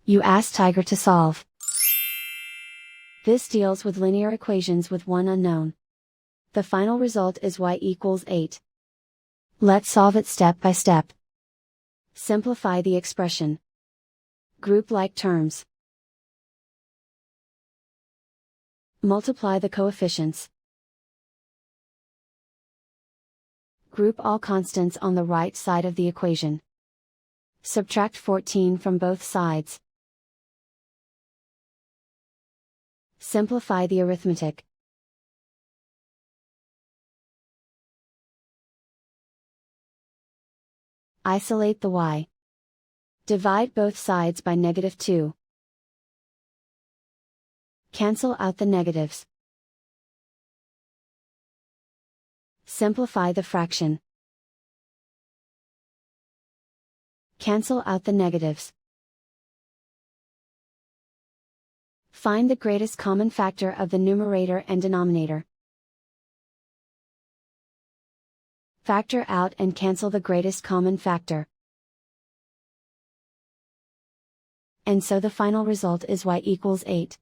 You ask Tiger to solve. This deals with linear equations with one unknown. The final result is y equals 8. Let's solve it step by step. Simplify the expression. Group like terms. Multiply the coefficients. Group all constants on the right side of the equation. Subtract 14 from both sides. Simplify the arithmetic. Isolate the y. Divide both sides by -2. Cancel out the negatives. Simplify the fraction. Cancel out the negatives. Find the greatest common factor of the numerator and denominator. Factor out and cancel the greatest common factor. And so the final result is y equals 8.